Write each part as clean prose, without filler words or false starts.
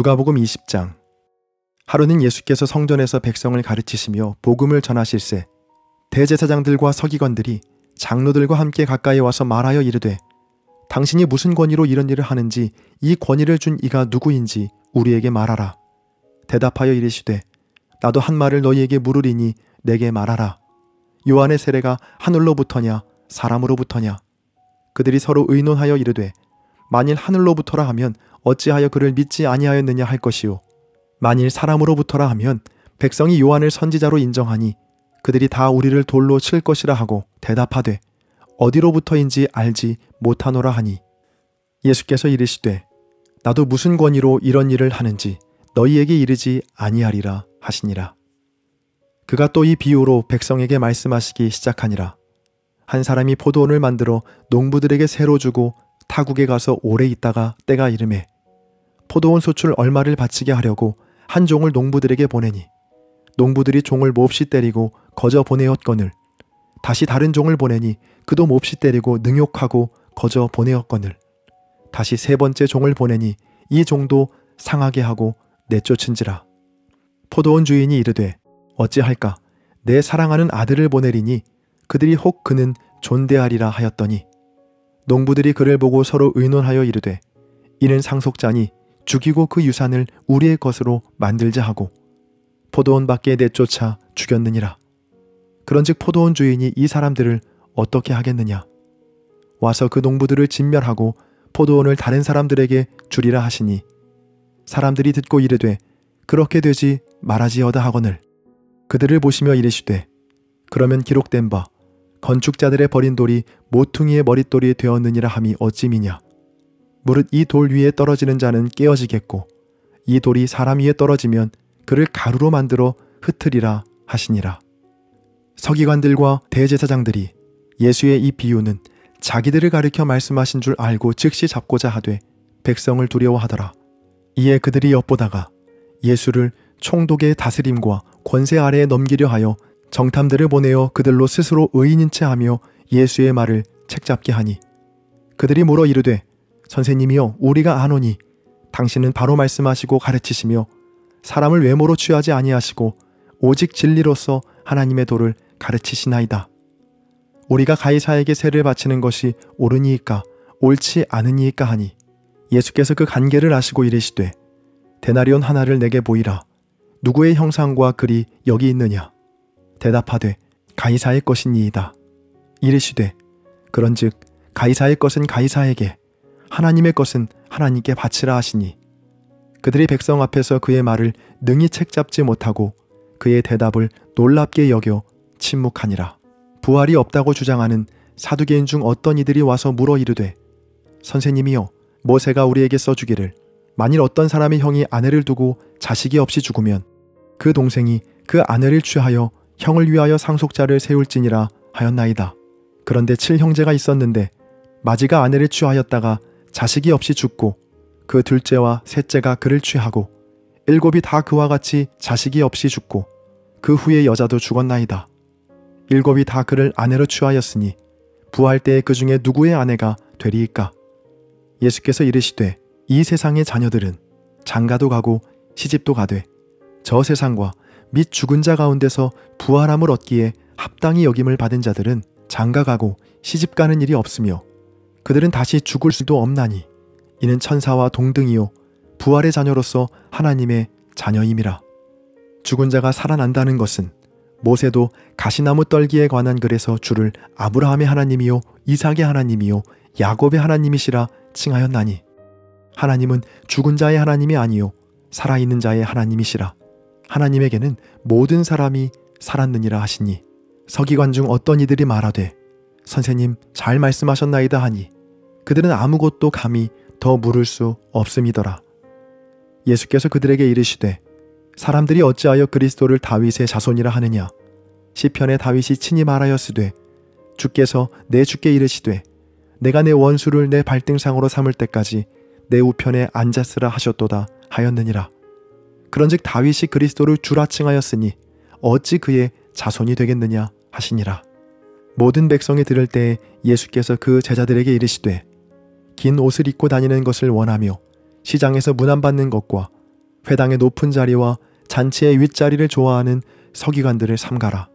누가복음 20장. 하루는 예수께서 성전에서 백성을 가르치시며 복음을 전하실세 대제사장들과 서기관들이 장로들과 함께 가까이 와서 말하여 이르되, 당신이 무슨 권위로 이런 일을 하는지, 이 권위를 준 이가 누구인지 우리에게 말하라. 대답하여 이르시되, 나도 한 말을 너희에게 물으리니 내게 말하라. 요한의 세례가 하늘로부터냐 사람으로부터냐? 그들이 서로 의논하여 이르되, 만일 하늘로부터라 하면 어찌하여 그를 믿지 아니하였느냐 할 것이요, 만일 사람으로부터라 하면 백성이 요한을 선지자로 인정하니 그들이 다 우리를 돌로 칠 것이라 하고 대답하되, 어디로부터인지 알지 못하노라 하니, 예수께서 이르시되, 나도 무슨 권위로 이런 일을 하는지 너희에게 이르지 아니하리라 하시니라. 그가 또 이 비유로 백성에게 말씀하시기 시작하니라. 한 사람이 포도원을 만들어 농부들에게 새로 주고 타국에 가서 오래 있다가 때가 이르매 포도원 소출 얼마를 바치게 하려고 한 종을 농부들에게 보내니, 농부들이 종을 몹시 때리고 거저 보내었거늘, 다시 다른 종을 보내니 그도 몹시 때리고 능욕하고 거저 보내었거늘, 다시 세 번째 종을 보내니 이 종도 상하게 하고 내쫓은지라. 포도원 주인이 이르되, 어찌할까? 내 사랑하는 아들을 보내리니 그들이 혹 그는 존대하리라 하였더니, 농부들이 그를 보고 서로 의논하여 이르되, 이는 상속자니 죽이고 그 유산을 우리의 것으로 만들자 하고 포도원 밖에 내쫓아 죽였느니라. 그런즉 포도원 주인이 이 사람들을 어떻게 하겠느냐? 와서 그 농부들을 진멸하고 포도원을 다른 사람들에게 주리라 하시니, 사람들이 듣고 이르되, 그렇게 되지 말아지어다 하거늘. 그들을 보시며 이르시되, 그러면 기록된 바 건축자들의 버린 돌이 모퉁이의 머릿돌이 되었느니라 함이 어찌미냐? 무릇 이 돌 위에 떨어지는 자는 깨어지겠고 이 돌이 사람 위에 떨어지면 그를 가루로 만들어 흩으리라 하시니라. 서기관들과 대제사장들이 예수의 이 비유는 자기들을 가리켜 말씀하신 줄 알고 즉시 잡고자 하되 백성을 두려워하더라. 이에 그들이 엿보다가 예수를 총독의 다스림과 권세 아래에 넘기려 하여 정탐들을 보내어 그들로 스스로 의인인 채 하며 예수의 말을 책잡게 하니, 그들이 물어 이르되, 선생님이여, 우리가 아노니 당신은 바로 말씀하시고 가르치시며 사람을 외모로 취하지 아니하시고 오직 진리로서 하나님의 도를 가르치시나이다. 우리가 가이사에게 세를 바치는 것이 옳으니이까 옳지 않으니이까 하니, 예수께서 그 간계를 아시고 이르시되, 데나리온 하나를 내게 보이라. 누구의 형상과 글이 여기 있느냐? 대답하되, 가이사의 것이니이다. 이르시되, 그런즉 가이사의 것은 가이사에게, 하나님의 것은 하나님께 바치라 하시니, 그들이 백성 앞에서 그의 말을 능히 책잡지 못하고 그의 대답을 놀랍게 여겨 침묵하니라. 부활이 없다고 주장하는 사두개인 중 어떤 이들이 와서 물어 이르되, 선생님이여, 모세가 우리에게 써주기를 만일 어떤 사람의 형이 아내를 두고 자식이 없이 죽으면 그 동생이 그 아내를 취하여 형을 위하여 상속자를 세울지니라 하였나이다. 그런데 7형제가 있었는데 마지가 아내를 취하였다가 자식이 없이 죽고 그 둘째와 셋째가 그를 취하고 7이 다 그와 같이 자식이 없이 죽고 그 후에 여자도 죽었나이다. 7이 다 그를 아내로 취하였으니 부활 때에 그 중에 누구의 아내가 되리이까? 예수께서 이르시되, 이 세상의 자녀들은 장가도 가고 시집도 가되 저 세상과 및 죽은 자 가운데서 부활함을 얻기에 합당히 여김을 받은 자들은 장가가고 시집가는 일이 없으며 그들은 다시 죽을 수도 없나니, 이는 천사와 동등이요 부활의 자녀로서 하나님의 자녀임이라. 죽은 자가 살아난다는 것은 모세도 가시나무 떨기에 관한 글에서 주를 아브라함의 하나님이요 이삭의 하나님이요 야곱의 하나님이시라 칭하였나니, 하나님은 죽은 자의 하나님이 아니요 살아있는 자의 하나님이시라. 하나님에게는 모든 사람이 살았느니라 하시니, 서기관 중 어떤 이들이 말하되, 선생님 잘 말씀하셨나이다 하니, 그들은 아무것도 감히 더 물을 수 없음이더라. 예수께서 그들에게 이르시되, 사람들이 어찌하여 그리스도를 다윗의 자손이라 하느냐? 시편에 다윗이 친히 말하였으되, 주께서 내 주께 이르시되, 내가 내 원수를 내 발등상으로 삼을 때까지 내 우편에 앉았으라 하셨도다 하였느니라. 그런즉 다윗이 그리스도를 주라 칭하였으니 어찌 그의 자손이 되겠느냐 하시니라. 모든 백성이 들을 때에 예수께서 그 제자들에게 이르시되, 긴 옷을 입고 다니는 것을 원하며 시장에서 문안받는 것과 회당의 높은 자리와 잔치의 윗자리를 좋아하는 서기관들을 삼가라.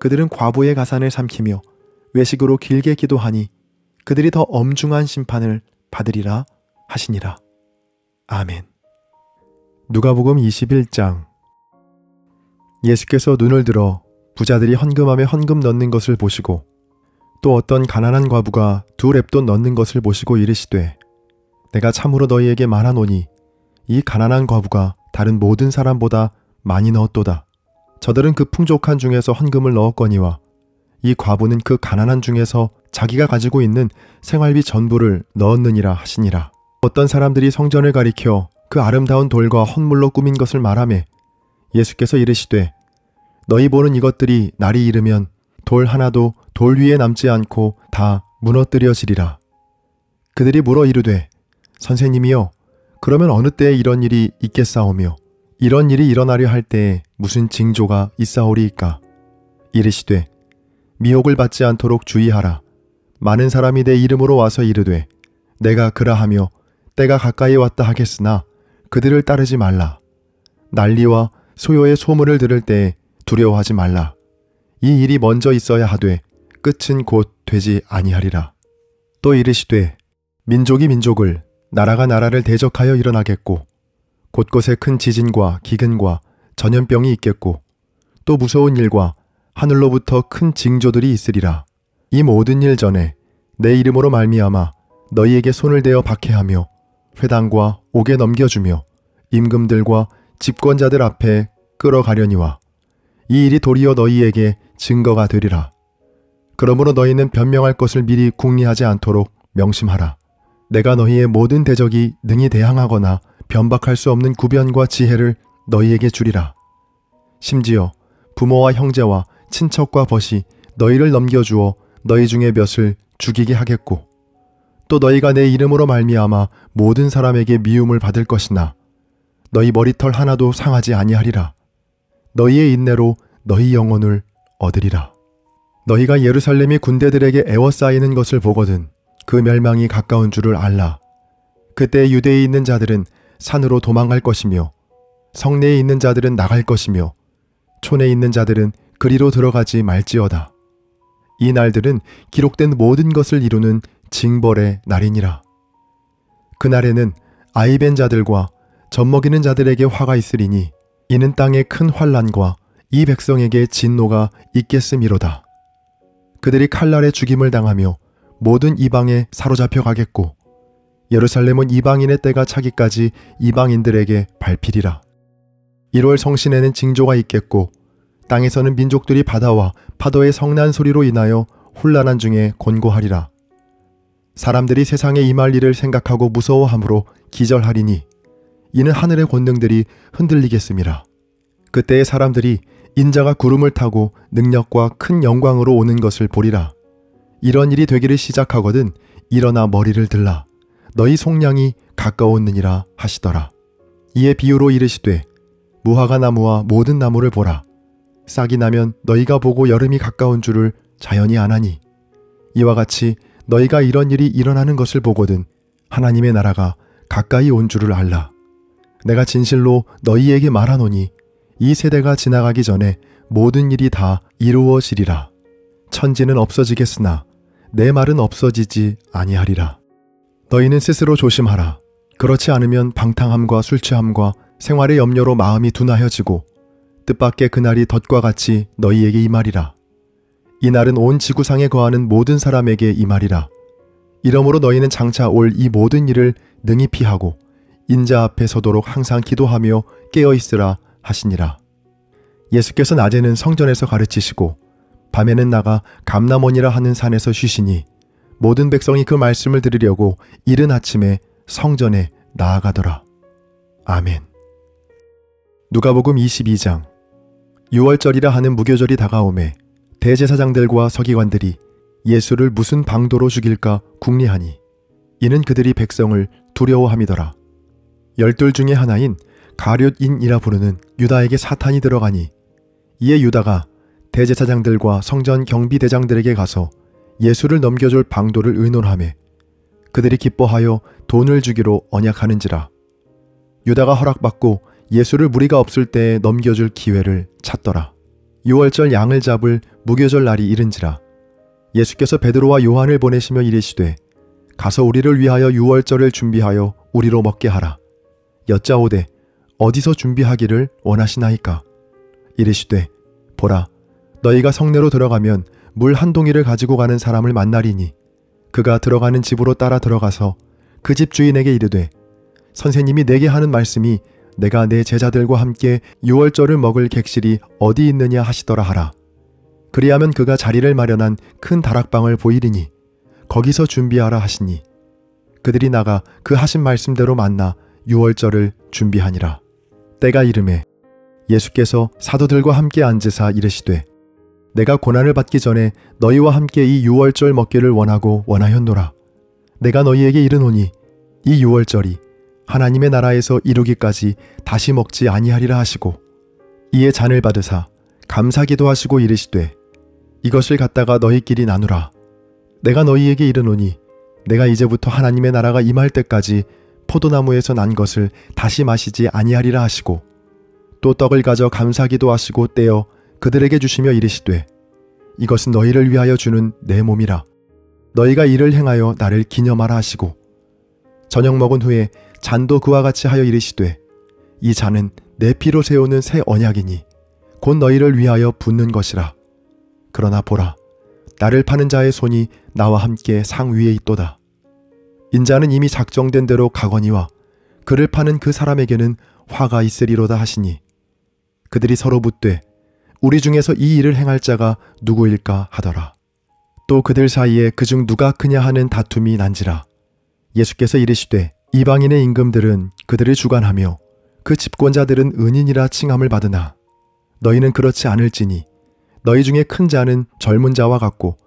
그들은 과부의 가산을 삼키며 외식으로 길게 기도하니 그들이 더 엄중한 심판을 받으리라 하시니라. 아멘. 누가복음 21장. 예수께서 눈을 들어 부자들이 헌금함에 헌금 넣는 것을 보시고 또 어떤 가난한 과부가 2렙돈 넣는 것을 보시고 이르시되 내가 참으로 너희에게 말하노니 이 가난한 과부가 다른 모든 사람보다 많이 넣었도다. 저들은 그 풍족한 중에서 헌금을 넣었거니와 이 과부는 그 가난한 중에서 자기가 가지고 있는 생활비 전부를 넣었느니라 하시니라. 어떤 사람들이 성전을 가리켜 그 아름다운 돌과 헌물로 꾸민 것을 말하매 예수께서 이르시되 너희 보는 이것들이 날이 이르면 돌 하나도 돌 위에 남지 않고 다 무너뜨려지리라. 그들이 물어 이르되 선생님이여 그러면 어느 때에 이런 일이 있겠사오며 이런 일이 일어나려 할 때에 무슨 징조가 있사오리이까? 이르시되 미혹을 받지 않도록 주의하라. 많은 사람이 내 이름으로 와서 이르되 내가 그라하며 때가 가까이 왔다 하겠으나 그들을 따르지 말라. 난리와 소요의 소문을 들을 때에 두려워하지 말라. 이 일이 먼저 있어야 하되 끝은 곧 되지 아니하리라. 또 이르시되 민족이 민족을 나라가 나라를 대적하여 일어나겠고 곳곳에 큰 지진과 기근과 전염병이 있겠고 또 무서운 일과 하늘로부터 큰 징조들이 있으리라. 이 모든 일 전에 내 이름으로 말미암아 너희에게 손을 대어 박해하며 회당과 옥에 넘겨주며 임금들과 집권자들 앞에 끌어가려니와 이 일이 도리어 너희에게 증거가 되리라. 그러므로 너희는 변명할 것을 미리 궁리하지 않도록 명심하라. 내가 너희의 모든 대적이 능히 대항하거나 변박할 수 없는 구변과 지혜를 너희에게 주리라. 심지어 부모와 형제와 친척과 벗이 너희를 넘겨주어 너희 중에 몇을 죽이게 하겠고 또 너희가 내 이름으로 말미암아 모든 사람에게 미움을 받을 것이나 너희 머리털 하나도 상하지 아니하리라. 너희의 인내로 너희 영혼을 얻으리라. 너희가 예루살렘이 군대들에게 에워싸이는 것을 보거든 그 멸망이 가까운 줄을 알라. 그때 유대에 있는 자들은 산으로 도망갈 것이며 성내에 있는 자들은 나갈 것이며 촌에 있는 자들은 그리로 들어가지 말지어다. 이 날들은 기록된 모든 것을 이루는 징벌의 날이니라. 그날에는 아이벤 자들과 젖먹이는 자들에게 화가 있으리니 이는 땅에 큰 환난과 이 백성에게 진노가 있겠음이로다. 그들이 칼날에 죽임을 당하며 모든 이방에 사로잡혀 가겠고 예루살렘은 이방인의 때가 차기까지 이방인들에게 밟히리라. 1월 성신에는 징조가 있겠고 땅에서는 민족들이 바다와 파도의 성난 소리로 인하여 혼란한 중에 곤고하리라. 사람들이 세상에 임할 일을 생각하고 무서워함으로 기절하리니 이는 하늘의 권능들이 흔들리겠음이라. 그때의 사람들이 인자가 구름을 타고 능력과 큰 영광으로 오는 것을 보리라. 이런 일이 되기를 시작하거든 일어나 머리를 들라. 너희 속량이 가까웠느니라 하시더라. 이에 비유로 이르시되 무화과 나무와 모든 나무를 보라. 싹이 나면 너희가 보고 여름이 가까운 줄을 자연히 아나니 이와 같이 너희가 이런 일이 일어나는 것을 보거든 하나님의 나라가 가까이 온 줄을 알라. 내가 진실로 너희에게 말하노니 이 세대가 지나가기 전에 모든 일이 다 이루어지리라. 천지는 없어지겠으나 내 말은 없어지지 아니하리라. 너희는 스스로 조심하라. 그렇지 않으면 방탕함과 술취함과 생활의 염려로 마음이 둔하여지고 뜻밖의 그날이 덫과 같이 너희에게 임하리라. 이 날은 온 지구상에 거하는 모든 사람에게 임하리라. 이러므로 너희는 장차 올 이 모든 일을 능히 피하고 인자 앞에 서도록 항상 기도하며 깨어있으라 하시니라. 예수께서 낮에는 성전에서 가르치시고 밤에는 나가 감람원이라 하는 산에서 쉬시니 모든 백성이 그 말씀을 들으려고 이른 아침에 성전에 나아가더라. 아멘. 누가복음 22장. 6월절이라 하는 무교절이 다가오매 대제사장들과 서기관들이 예수를 무슨 방도로 죽일까 궁리하니 이는 그들이 백성을 두려워함이더라. 12 중에 하나인 가룟인이라 부르는 유다에게 사탄이 들어가니 이에 유다가 대제사장들과 성전 경비대장들에게 가서 예수를 넘겨줄 방도를 의논하매 그들이 기뻐하여 돈을 주기로 언약하는지라. 유다가 허락받고 예수를 무리가 없을 때에 넘겨줄 기회를 찾더라. 유월절 양을 잡을 무교절 날이 이른지라. 예수께서 베드로와 요한을 보내시며 이르시되 가서 우리를 위하여 유월절을 준비하여 우리로 먹게 하라. 여짜오되 어디서 준비하기를 원하시나이까? 이르시되 보라, 너희가 성내로 들어가면 물 한 동이를 가지고 가는 사람을 만나리니 그가 들어가는 집으로 따라 들어가서 그 집 주인에게 이르되 선생님이 내게 하는 말씀이 내가 내 제자들과 함께 유월절을 먹을 객실이 어디 있느냐 하시더라 하라. 그리하면 그가 자리를 마련한 큰 다락방을 보이리니 거기서 준비하라 하시니 그들이 나가 그 하신 말씀대로 만나 유월절을 준비하니라. 때가 이르매 예수께서 사도들과 함께 앉으사 이르시되 내가 고난을 받기 전에 너희와 함께 이 유월절 먹기를 원하였노라. 내가 너희에게 이르노니 이 유월절이 하나님의 나라에서 이루기까지 다시 먹지 아니하리라 하시고 이에 잔을 받으사 감사기도 하시고 이르시되 이것을 갖다가 너희끼리 나누라. 내가 너희에게 이르노니 내가 이제부터 하나님의 나라가 임할 때까지 포도나무에서 난 것을 다시 마시지 아니하리라 하시고 또 떡을 가져 감사기도 하시고 떼어 그들에게 주시며 이르시되 이것은 너희를 위하여 주는 내 몸이라. 너희가 이를 행하여 나를 기념하라 하시고 저녁 먹은 후에 잔도 그와 같이 하여 이르시되 이 잔은 내 피로 세우는 새 언약이니 곧 너희를 위하여 붓는 것이라. 그러나 보라, 나를 파는 자의 손이 나와 함께 상 위에 있도다. 인자는 이미 작정된 대로 가거니와 그를 파는 그 사람에게는 화가 있으리로다 하시니 그들이 서로 묻되 우리 중에서 이 일을 행할 자가 누구일까 하더라. 또 그들 사이에 그중 누가 크냐 하는 다툼이 난지라. 예수께서 이르시되 이방인의 임금들은 그들을 주관하며 그 집권자들은 은인이라 칭함을 받으나 너희는 그렇지 않을지니 너희 중에 큰 자는 젊은 자와 같고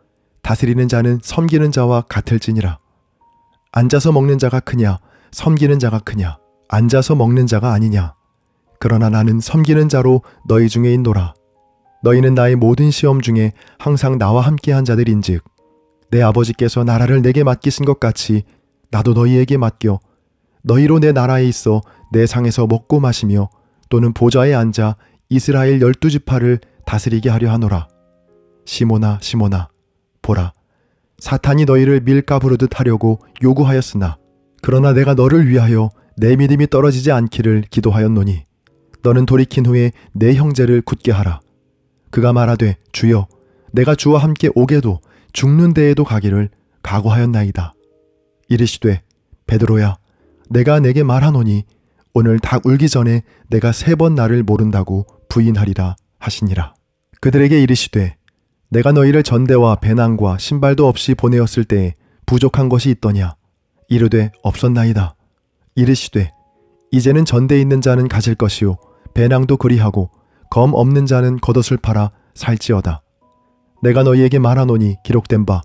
다스리는 자는 섬기는 자와 같을지니라. 앉아서 먹는 자가 크냐 섬기는 자가 크냐? 앉아서 먹는 자가 아니냐? 그러나 나는 섬기는 자로 너희 중에 있노라. 너희는 나의 모든 시험 중에 항상 나와 함께한 자들인즉 내 아버지께서 나라를 내게 맡기신 것 같이 나도 너희에게 맡겨 너희로 내 나라에 있어 내 상에서 먹고 마시며 또는 보좌에 앉아 이스라엘 12지파를 다스리게 하려 하노라. 시몬아 시몬아 보라, 사탄이 너희를 밀가 부르듯 하려고 요구하였으나 그러나 내가 너를 위하여 내 믿음이 떨어지지 않기를 기도하였노니 너는 돌이킨 후에 내 형제를 굳게 하라. 그가 말하되 주여 내가 주와 함께 오게도 죽는 데에도 가기를 각오하였나이다. 이르시되 베드로야 내가 내게 말하노니 오늘 닭 울기 전에 내가 3번 나를 모른다고 부인하리라 하시니라. 그들에게 이르시되 내가 너희를 전대와 배낭과 신발도 없이 보내었을 때에 부족한 것이 있더냐? 이르되 없었나이다. 이르시되 이제는 전대 있는 자는 가질 것이요 배낭도 그리하고 검 없는 자는 겉옷을 팔아 살지어다. 내가 너희에게 말하노니 기록된 바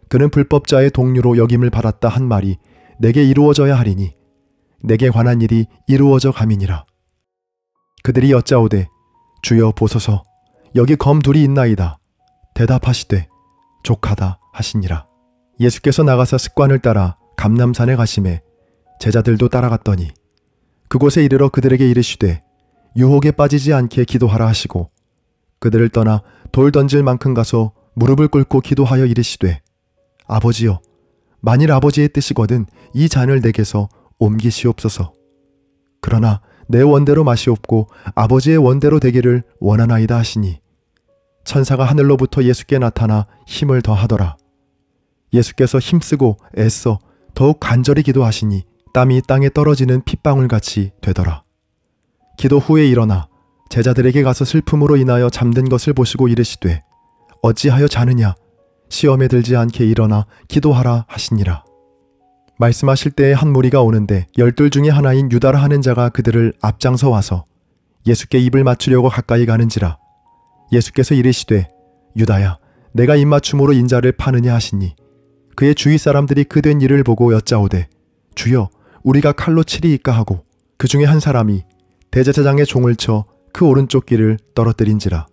그는 불법자의 동류로 여김을 받았다 한 말이 내게 이루어져야 하리니 내게 관한 일이 이루어져 감이니라. 그들이 여짜오되 주여 보소서 여기 검 둘이 있나이다. 대답하시되 족하다 하시니라. 예수께서 나가서 습관을 따라 감람산에 가시매 제자들도 따라갔더니 그곳에 이르러 그들에게 이르시되 유혹에 빠지지 않게 기도하라 하시고 그들을 떠나 돌 던질 만큼 가서 무릎을 꿇고 기도하여 이르시되 아버지여 만일 아버지의 뜻이거든 이 잔을 내게서 옮기시옵소서. 그러나 내 원대로 마시옵고 아버지의 원대로 되기를 원하나이다 하시니 천사가 하늘로부터 예수께 나타나 힘을 더하더라. 예수께서 힘쓰고 애써 더욱 간절히 기도하시니 땀이 땅에 떨어지는 핏방울같이 되더라. 기도 후에 일어나 제자들에게 가서 슬픔으로 인하여 잠든 것을 보시고 이르시되 어찌하여 자느냐? 시험에 들지 않게 일어나 기도하라 하시니라. 말씀하실 때에 한 무리가 오는데 12 중에 하나인 유다라 하는 자가 그들을 앞장서 와서 예수께 입을 맞추려고 가까이 가는지라. 예수께서 이르시되 유다야 내가 입맞춤으로 인자를 파느냐 하시니 그의 주위 사람들이 그 된 일을 보고 여짜오되 주여 우리가 칼로 치리이까 하고 그 중에 한 사람이 대제사장의 종을 쳐 그 오른쪽 귀를 떨어뜨린지라.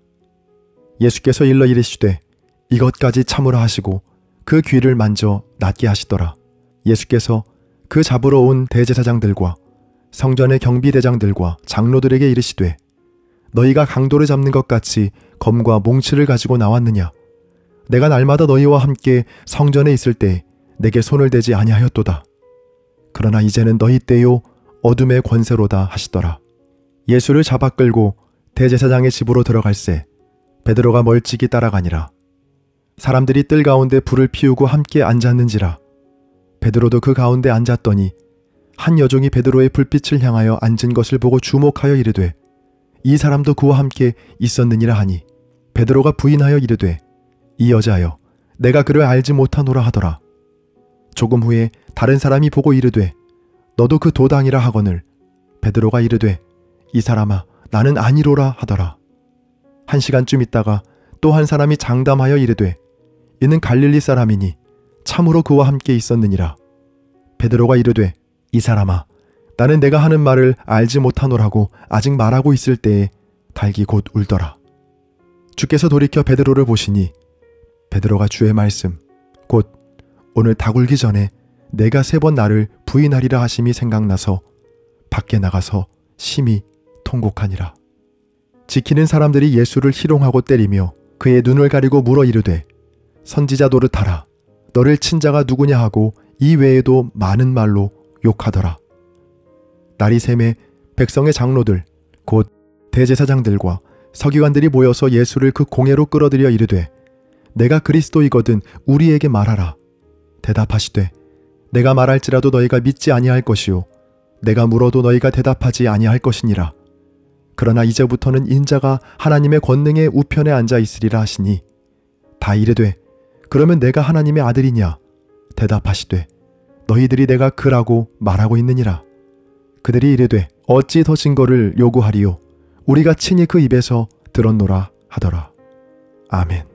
예수께서 일러 이르시되 이것까지 참으라 하시고 그 귀를 만져 낫게 하시더라. 예수께서 그 잡으러 온 대제사장들과 성전의 경비대장들과 장로들에게 이르시되 너희가 강도를 잡는 것 같이 검과 몽치를 가지고 나왔느냐? 내가 날마다 너희와 함께 성전에 있을 때 내게 손을 대지 아니하였도다. 그러나 이제는 너희 때요 어둠의 권세로다 하시더라. 예수를 잡아 끌고 대제사장의 집으로 들어갈새 베드로가 멀찍이 따라가니라. 사람들이 뜰 가운데 불을 피우고 함께 앉았는지라. 베드로도 그 가운데 앉았더니 한 여종이 베드로의 불빛을 향하여 앉은 것을 보고 주목하여 이르되 이 사람도 그와 함께 있었느니라 하니 베드로가 부인하여 이르되 이 여자여 내가 그를 알지 못하노라 하더라. 조금 후에 다른 사람이 보고 이르되 너도 그 도당이라 하거늘 베드로가 이르되 이 사람아 나는 아니로라 하더라. 1시간쯤 있다가 또 한 사람이 장담하여 이르되 이는 갈릴리 사람이니 참으로 그와 함께 있었느니라. 베드로가 이르되 이 사람아 나는 내가 하는 말을 알지 못하노라고 아직 말하고 있을 때에 닭이 곧 울더라. 주께서 돌이켜 베드로를 보시니 베드로가 주의 말씀 곧 오늘 닭 울기 전에 내가 3번 나를 부인하리라 하심이 생각나서 밖에 나가서 심히 통곡하니라. 지키는 사람들이 예수를 희롱하고 때리며 그의 눈을 가리고 물어 이르되 선지자 노릇하라. 너를 친 자가 누구냐 하고 이 외에도 많은 말로 욕하더라. 날이 새매 백성의 장로들 곧 대제사장들과 서기관들이 모여서 예수를 그 공회로 끌어들여 이르되 내가 그리스도이거든 우리에게 말하라. 대답하시되 내가 말할지라도 너희가 믿지 아니할 것이요 내가 물어도 너희가 대답하지 아니할 것이니라. 그러나 이제부터는 인자가 하나님의 권능의 우편에 앉아 있으리라 하시니 다 이르되 그러면 내가 하나님의 아들이냐? 대답하시되 너희들이 내가 그라고 말하고 있느니라. 그들이 이르되 어찌 더 증거를 요구하리요? 우리가 친히 그 입에서 들었노라 하더라. 아멘.